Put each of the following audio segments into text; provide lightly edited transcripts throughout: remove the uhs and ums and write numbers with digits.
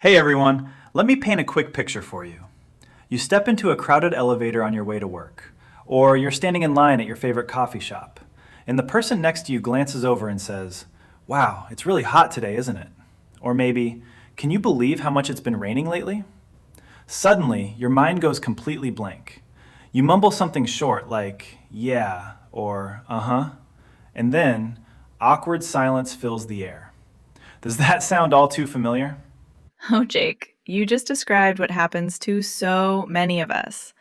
Hey everyone, let me paint a quick picture for you. You step into a crowded elevator on your way to work, or you're standing in line at your favorite coffee shop, and the person next to you glances over and says, "Wow, it's really hot today, isn't it?" Or maybe, "Can you believe how much it's been raining lately?" Suddenly, your mind goes completely blank. You mumble something short like, "Yeah," or "uh-huh," and then awkward silence fills the air. Does that sound all too familiar? Oh, Jake, you just described what happens to so many of us.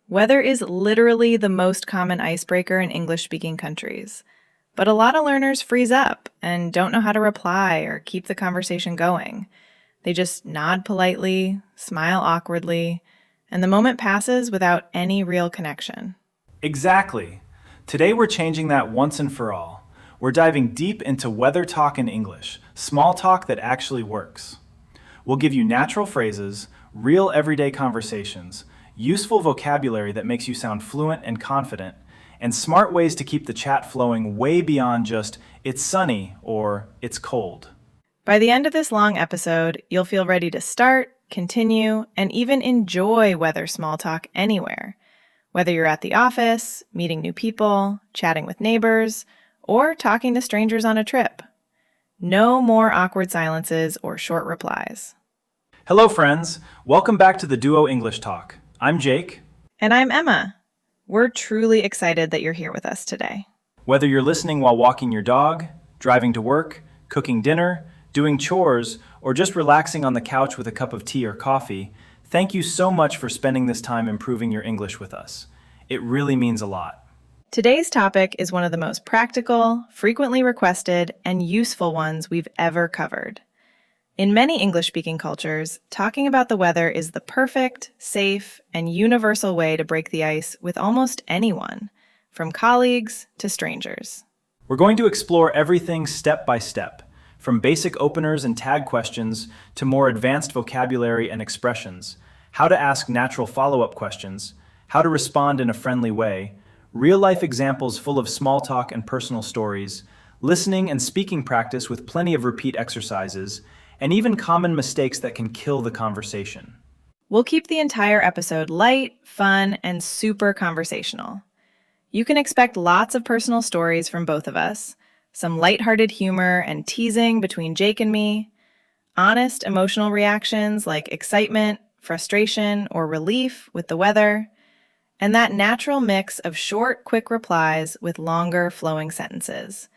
Weather is literally the most common icebreaker in English speaking countries. But a lot of learners freeze up and don't know how to reply or keep the conversation going. They just nod politely, smile awkwardly, and the moment passes without any real connection. Exactly. Today we're changing that once and for all. We're diving deep into weather talk in English, small talk that actually works. We'll give you natural phrases, real everyday conversations, useful vocabulary that makes you sound fluent and confident, and smart ways to keep the chat flowing way beyond just "it's sunny" or "it's cold." By the end of this long episode, you'll feel ready to start, continue, and even enjoy weather small talk anywhere. Whether you're at the office, meeting new people, chatting with neighbors, or talking to strangers on a trip. No more awkward silences or short replies. Hello friends, welcome back to the Duo English Talk. I'm Jake. And I'm Emma. We're truly excited that you're here with us today. Whether you're listening while walking your dog, driving to work, cooking dinner, doing chores, or just relaxing on the couch with a cup of tea or coffee, thank you so much for spending this time improving your English with us. It really means a lot. Today's topic is one of the most practical, frequently requested, and useful ones we've ever covered. In many English-speaking cultures, talking about the weather is the perfect, safe, and universal way to break the ice with almost anyone, from colleagues to strangers. We're going to explore everything step by step, from basic openers and tag questions to more advanced vocabulary and expressions, how to ask natural follow-up questions, how to respond in a friendly way, real-life examples full of small talk and personal stories, listening and speaking practice with plenty of repeat exercises, and even common mistakes that can kill the conversation. We'll keep the entire episode light, fun, and super conversational. You can expect lots of personal stories from both of us, some lighthearted humor and teasing between Jake and me, honest emotional reactions like excitement, frustration, or relief with the weather, and that natural mix of short, quick replies with longer, flowing sentences.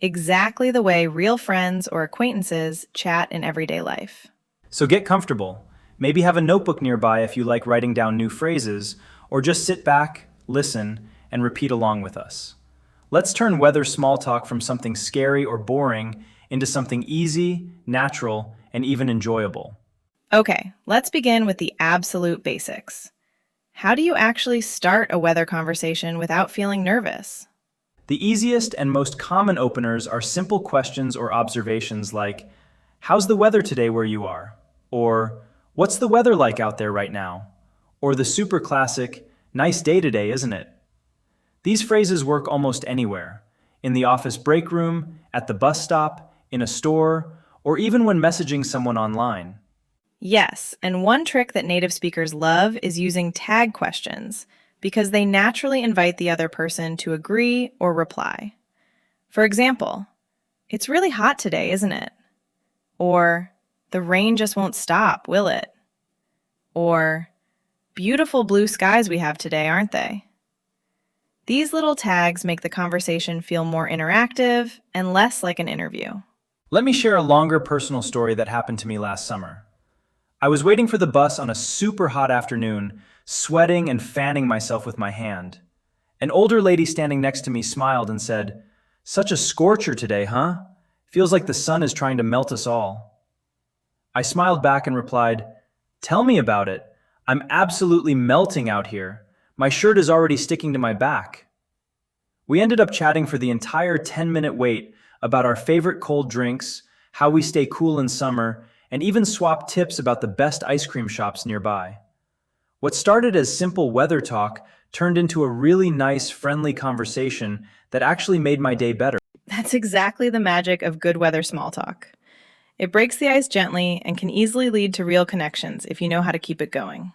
Exactly the way real friends or acquaintances chat in everyday life. So get comfortable. Maybe have a notebook nearby if you like writing down new phrases, or just sit back, listen, and repeat along with us. Let's turn weather small talk from something scary or boring into something easy, natural, and even enjoyable. Okay, let's begin with the absolute basics. How do you actually start a weather conversation without feeling nervous? The easiest and most common openers are simple questions or observations like, "How's the weather today where you are?" Or, "What's the weather like out there right now?" Or the super classic, "Nice day today, isn't it?" These phrases work almost anywhere, in the office break room, at the bus stop, in a store, or even when messaging someone online. Yes, and one trick that native speakers love is using tag questions because they naturally invite the other person to agree or reply. For example, "It's really hot today, isn't it?" Or, "The rain just won't stop, will it?" Or, "Beautiful blue skies we have today, aren't they?" These little tags make the conversation feel more interactive and less like an interview. Let me share a longer personal story that happened to me last summer. I was waiting for the bus on a super hot afternoon, sweating and fanning myself with my hand. An older lady standing next to me smiled and said, "Such a scorcher today, huh? Feels like the sun is trying to melt us all." I smiled back and replied, "Tell me about it. I'm absolutely melting out here. My shirt is already sticking to my back." We ended up chatting for the entire 10-minute wait about our favorite cold drinks, how we stay cool in summer, and even swapped tips about the best ice cream shops nearby. What started as simple weather talk turned into a really nice, friendly conversation that actually made my day better. That's exactly the magic of good weather small talk. It breaks the ice gently and can easily lead to real connections if you know how to keep it going.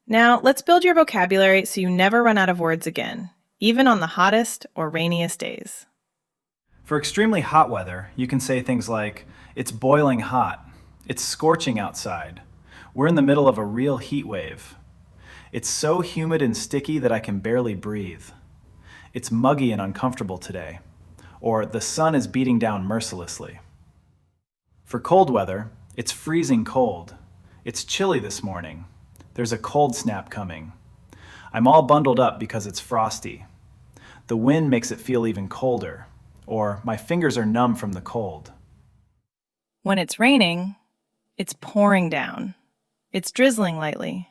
Now, let's build your vocabulary so you never run out of words again, even on the hottest or rainiest days. For extremely hot weather, you can say things like, it's boiling hot, it's scorching outside, we're in the middle of a real heat wave, it's so humid and sticky that I can barely breathe, it's muggy and uncomfortable today, or the sun is beating down mercilessly. For cold weather, it's freezing cold, it's chilly this morning, there's a cold snap coming, I'm all bundled up because it's frosty, the wind makes it feel even colder, or my fingers are numb from the cold. When it's raining, it's pouring down. It's drizzling lightly.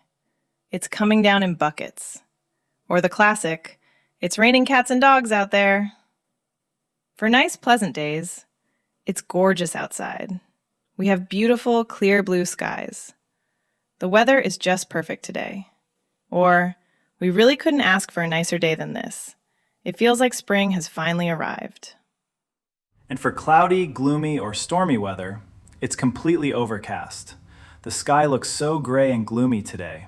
It's coming down in buckets. Or the classic, it's raining cats and dogs out there. For nice, pleasant days, it's gorgeous outside. We have beautiful, clear blue skies. The weather is just perfect today. Or, we really couldn't ask for a nicer day than this. It feels like spring has finally arrived. And for cloudy, gloomy, or stormy weather, it's completely overcast. The sky looks so gray and gloomy today.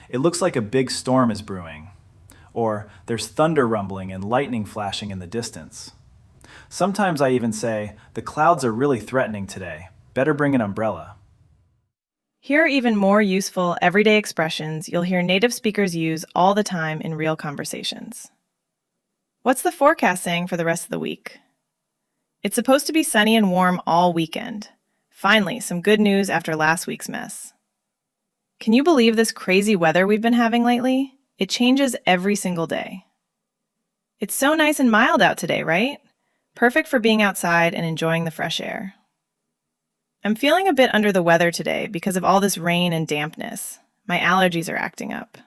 It looks like a big storm is brewing. Or there's thunder rumbling and lightning flashing in the distance. Sometimes I even say, the clouds are really threatening today. Better bring an umbrella. Here are even more useful everyday expressions you'll hear native speakers use all the time in real conversations. What's the forecast saying for the rest of the week? It's supposed to be sunny and warm all weekend. Finally, some good news after last week's mess. Can you believe this crazy weather we've been having lately? It changes every single day. It's so nice and mild out today, right? Perfect for being outside and enjoying the fresh air. I'm feeling a bit under the weather today because of all this rain and dampness. My allergies are acting up.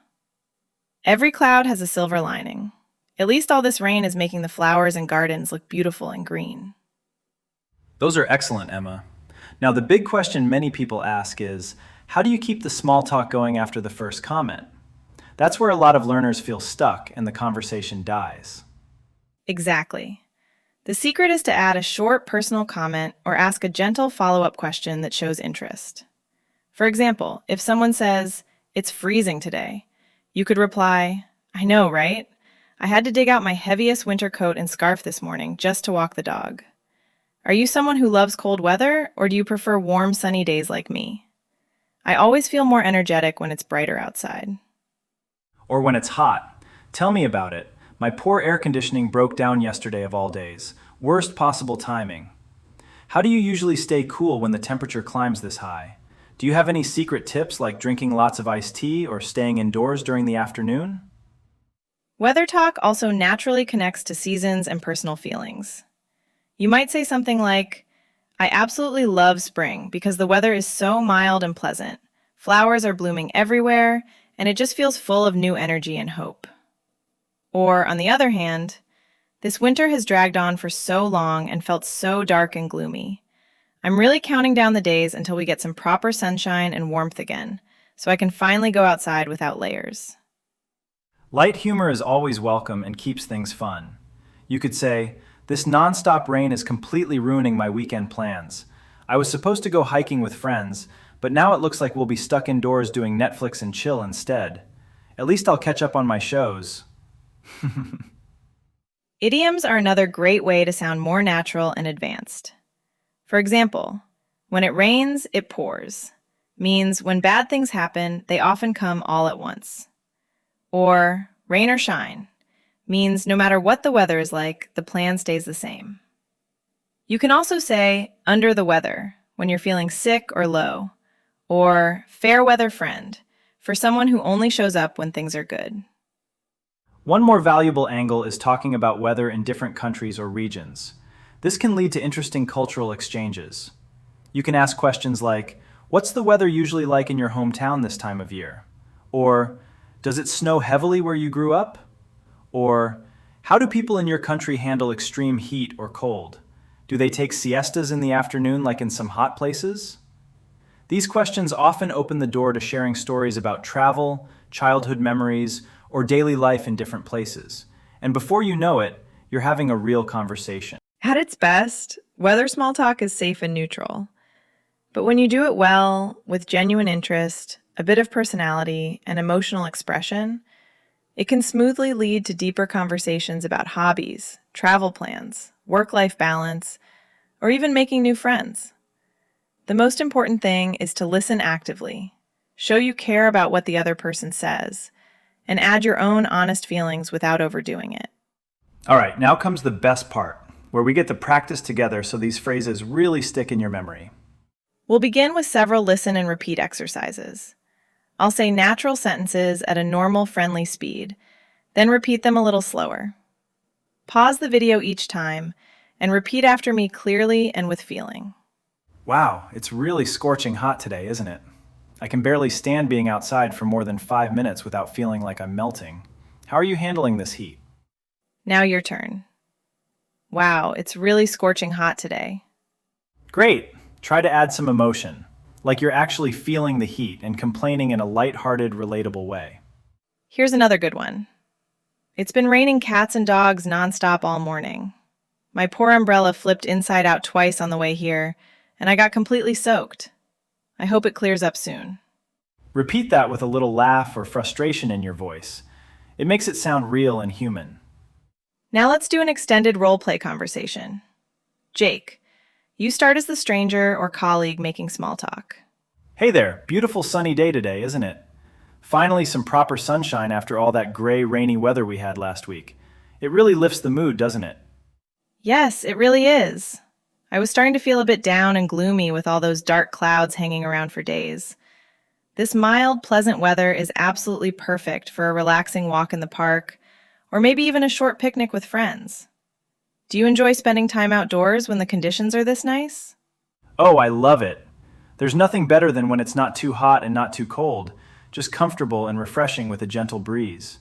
Every cloud has a silver lining. At least all this rain is making the flowers and gardens look beautiful and green. Those are excellent, Emma. Now, the big question many people ask is, how do you keep the small talk going after the first comment? That's where a lot of learners feel stuck and the conversation dies. Exactly. The secret is to add a short personal comment or ask a gentle follow-up question that shows interest. For example, if someone says, "It's freezing today," you could reply, "I know, right? I had to dig out my heaviest winter coat and scarf this morning just to walk the dog." Are you someone who loves cold weather, or do you prefer warm, sunny days like me? I always feel more energetic when it's brighter outside. Or when it's hot. Tell me about it. My poor air conditioning broke down yesterday of all days. Worst possible timing. How do you usually stay cool when the temperature climbs this high? Do you have any secret tips like drinking lots of iced tea or staying indoors during the afternoon? Weather talk also naturally connects to seasons and personal feelings. You might say something like, "I absolutely love spring because the weather is so mild and pleasant. Flowers are blooming everywhere, and it just feels full of new energy and hope." Or, on the other hand, "This winter has dragged on for so long and felt so dark and gloomy. I'm really counting down the days until we get some proper sunshine and warmth again, so I can finally go outside without layers." Light humor is always welcome and keeps things fun. You could say, "This nonstop rain is completely ruining my weekend plans. I was supposed to go hiking with friends, but now it looks like we'll be stuck indoors doing Netflix and chill instead. At least I'll catch up on my shows." Idioms are another great way to sound more natural and advanced. For example, when it rains, it pours, means when bad things happen, they often come all at once. Or rain or shine, means no matter what the weather is like, the plan stays the same. You can also say under the weather when you're feeling sick or low, or fair weather friend for someone who only shows up when things are good. One more valuable angle is talking about weather in different countries or regions. This can lead to interesting cultural exchanges. You can ask questions like, "What's the weather usually like in your hometown this time of year?" Or, "Does it snow heavily where you grew up?" Or, "How do people in your country handle extreme heat or cold? Do they take siestas in the afternoon like in some hot places?" These questions often open the door to sharing stories about travel, childhood memories, or daily life in different places. And before you know it, you're having a real conversation. At its best, Weather small talk is safe and neutral. But when you do it well, with genuine interest, a bit of personality, and emotional expression, it can smoothly lead to deeper conversations about hobbies, travel plans, work-life balance, or even making new friends. The most important thing is to listen actively, show you care about what the other person says, and add your own honest feelings without overdoing it. All right, now comes the best part, where we get to practice together so these phrases really stick in your memory. We'll begin with several listen and repeat exercises. I'll say natural sentences at a normal, friendly speed, then repeat them a little slower. Pause the video each time and repeat after me clearly and with feeling. Wow, it's really scorching hot today, isn't it? I can barely stand being outside for more than 5 minutes without feeling like I'm melting. How are you handling this heat? Now your turn. Wow, it's really scorching hot today. Great! Try to add some emotion, like you're actually feeling the heat and complaining in a lighthearted, relatable way. Here's another good one. It's been raining cats and dogs nonstop all morning. My poor umbrella flipped inside out twice on the way here, and I got completely soaked. I hope it clears up soon. Repeat that with a little laugh or frustration in your voice. It makes it sound real and human. Now let's do an extended role-play conversation. Jake, you start as the stranger or colleague making small talk. Hey there, beautiful sunny day today, isn't it? Finally some proper sunshine after all that gray, rainy weather we had last week. It really lifts the mood, doesn't it? Yes, it really is. I was starting to feel a bit down and gloomy with all those dark clouds hanging around for days. This mild, pleasant weather is absolutely perfect for a relaxing walk in the park, or maybe even a short picnic with friends. Do you enjoy spending time outdoors when the conditions are this nice? Oh, I love it. There's nothing better than when it's not too hot and not too cold, just comfortable and refreshing with a gentle breeze.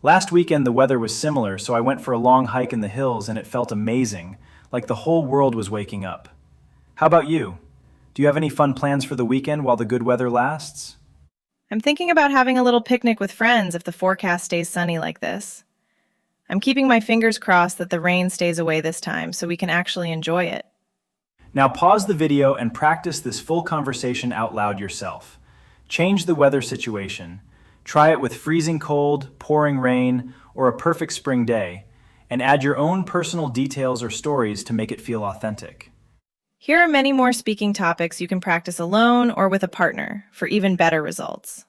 Last weekend the weather was similar, so I went for a long hike in the hills and it felt amazing, like the whole world was waking up. How about you? Do you have any fun plans for the weekend while the good weather lasts? I'm thinking about having a little picnic with friends if the forecast stays sunny like this. I'm keeping my fingers crossed that the rain stays away this time so we can actually enjoy it. Now pause the video and practice this full conversation out loud yourself. Change the weather situation. Try it with freezing cold, pouring rain, or a perfect spring day, and add your own personal details or stories to make it feel authentic. Here are many more speaking topics you can practice alone or with a partner for even better results.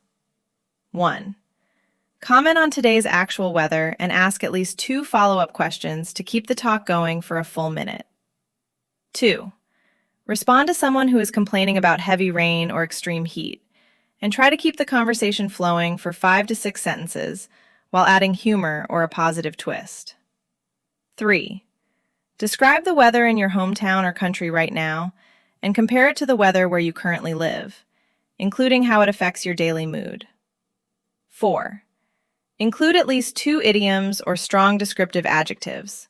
1. Comment on today's actual weather and ask at least 2 follow-up questions to keep the talk going for a full minute. 2. Respond to someone who is complaining about heavy rain or extreme heat, and try to keep the conversation flowing for 5 to 6 sentences while adding humor or a positive twist. 3. Describe the weather in your hometown or country right now and compare it to the weather where you currently live, including how it affects your daily mood. 4. Include at least 2 idioms or strong descriptive adjectives: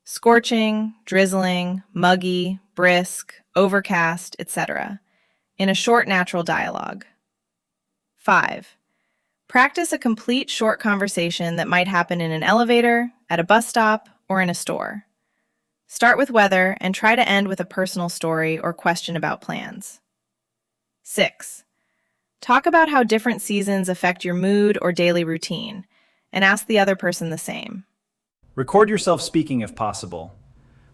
scorching, drizzling, muggy, brisk, overcast, etc., in a short natural dialogue. 5. Practice a complete short conversation that might happen in an elevator, at a bus stop, or in a store. Start with weather and try to end with a personal story or question about plans. 6. Talk about how different seasons affect your mood or daily routine, and ask the other person the same. Record yourself speaking if possible.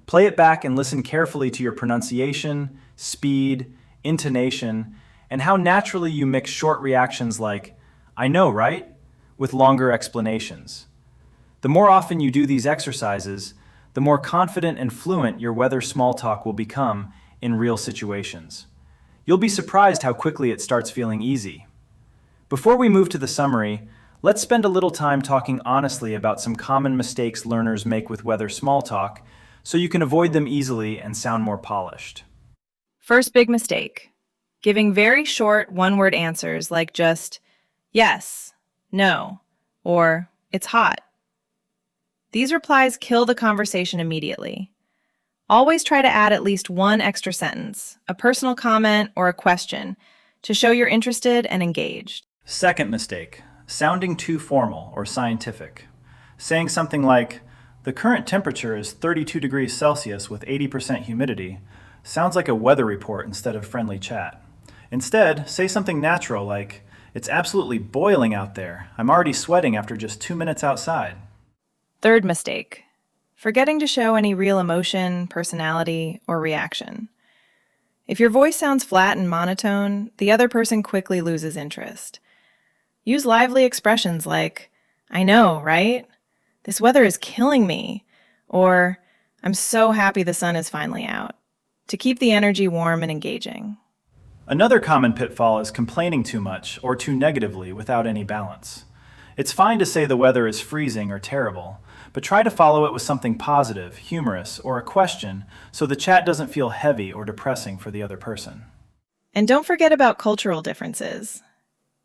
Play it back and listen carefully to your pronunciation, speed, intonation, and how naturally you mix short reactions like, "I know, right?" with longer explanations. The more often you do these exercises, the more confident and fluent your weather small talk will become in real situations. You'll be surprised how quickly it starts feeling easy. Before we move to the summary, let's spend a little time talking honestly about some common mistakes learners make with weather small talk so you can avoid them easily and sound more polished. First big mistake: giving very short one-word answers like just yes, no, or it's hot. These replies kill the conversation immediately. Always try to add at least one extra sentence, a personal comment, or a question to show you're interested and engaged. Second mistake, sounding too formal or scientific. Saying something like, The current temperature is 32 degrees Celsius with 80% humidity. Sounds like a weather report instead of friendly chat. Instead, say something natural like, "It's absolutely boiling out there. I'm already sweating after just 2 minutes outside." Third mistake, forgetting to show any real emotion, personality, or reaction. If your voice sounds flat and monotone, the other person quickly loses interest. Use lively expressions like, "I know, right? This weather is killing me," or "I'm so happy the sun is finally out," to keep the energy warm and engaging. Another common pitfall is complaining too much or too negatively without any balance. It's fine to say the weather is freezing or terrible, but try to follow it with something positive, humorous, or a question so the chat doesn't feel heavy or depressing for the other person. And don't forget about cultural differences.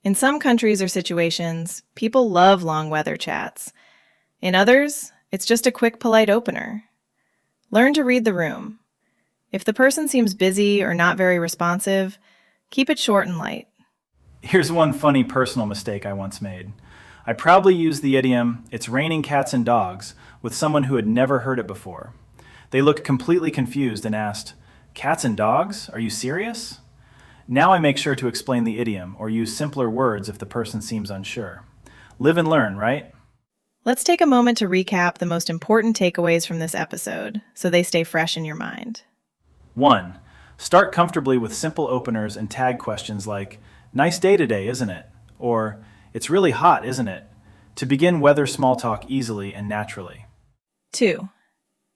In some countries or situations, people love long weather chats. In others, it's just a quick, polite opener. Learn to read the room. If the person seems busy or not very responsive, keep it short and light. Here's one funny personal mistake I once made. I proudly used the idiom, "It's raining cats and dogs," with someone who had never heard it before. They looked completely confused and asked, "Cats and dogs? Are you serious?" Now I make sure to explain the idiom or use simpler words if the person seems unsure. Live and learn, right? Let's take a moment to recap the most important takeaways from this episode so they stay fresh in your mind. 1. Start comfortably with simple openers and tag questions like, "Nice day today, isn't it?" Or, "It's really hot, isn't it?" to begin weather small talk easily and naturally. 2.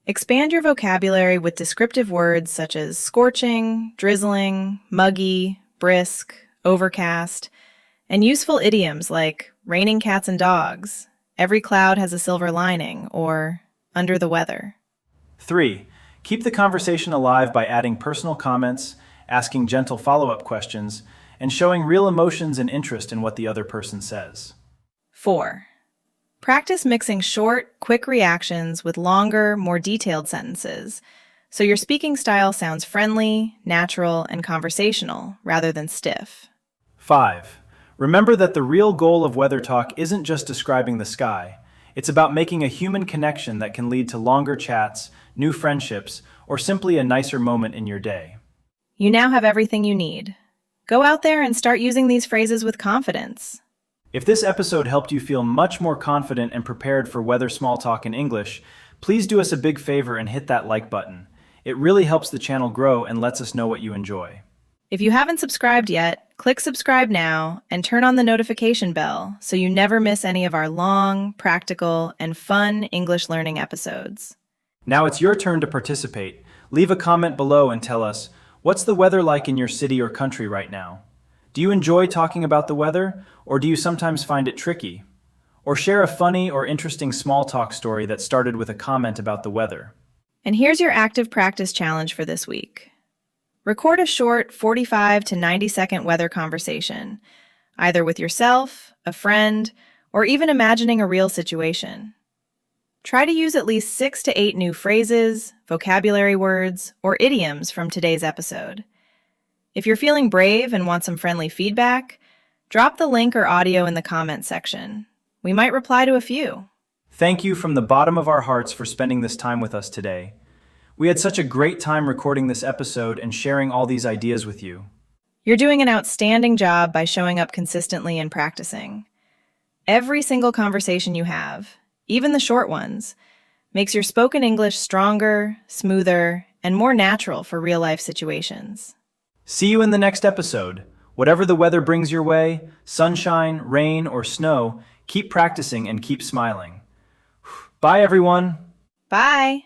Expand your vocabulary with descriptive words such as scorching, drizzling, muggy, brisk, overcast, and useful idioms like raining cats and dogs, every cloud has a silver lining, or under the weather. 3. Keep the conversation alive by adding personal comments, asking gentle follow-up questions, and showing real emotions and interest in what the other person says. 4. Practice mixing short, quick reactions with longer, more detailed sentences, so your speaking style sounds friendly, natural, and conversational rather than stiff. 5. Remember that the real goal of weather talk isn't just describing the sky. It's about making a human connection that can lead to longer chats, new friendships, or simply a nicer moment in your day. You now have everything you need. Go out there and start using these phrases with confidence. If this episode helped you feel much more confident and prepared for weather small talk in English, please do us a big favor and hit that like button. It really helps the channel grow and lets us know what you enjoy. If you haven't subscribed yet, click subscribe now and turn on the notification bell so you never miss any of our long, practical, and fun English learning episodes. Now it's your turn to participate. Leave a comment below and tell us, what's the weather like in your city or country right now? Do you enjoy talking about the weather, or do you sometimes find it tricky? Or share a funny or interesting small talk story that started with a comment about the weather. And here's your active practice challenge for this week. Record a short 45 to 90-second weather conversation, either with yourself, a friend, or even imagining a real situation. Try to use at least 6 to 8 new phrases, vocabulary words, or idioms from today's episode. If you're feeling brave and want some friendly feedback, drop the link or audio in the comments section. We might reply to a few. Thank you from the bottom of our hearts for spending this time with us today. We had such a great time recording this episode and sharing all these ideas with you. You're doing an outstanding job by showing up consistently and practicing. Every single conversation you have, even the short ones, makes your spoken English stronger, smoother, and more natural for real-life situations. See you in the next episode. Whatever the weather brings your way, sunshine, rain, or snow, keep practicing and keep smiling. Bye, everyone. Bye!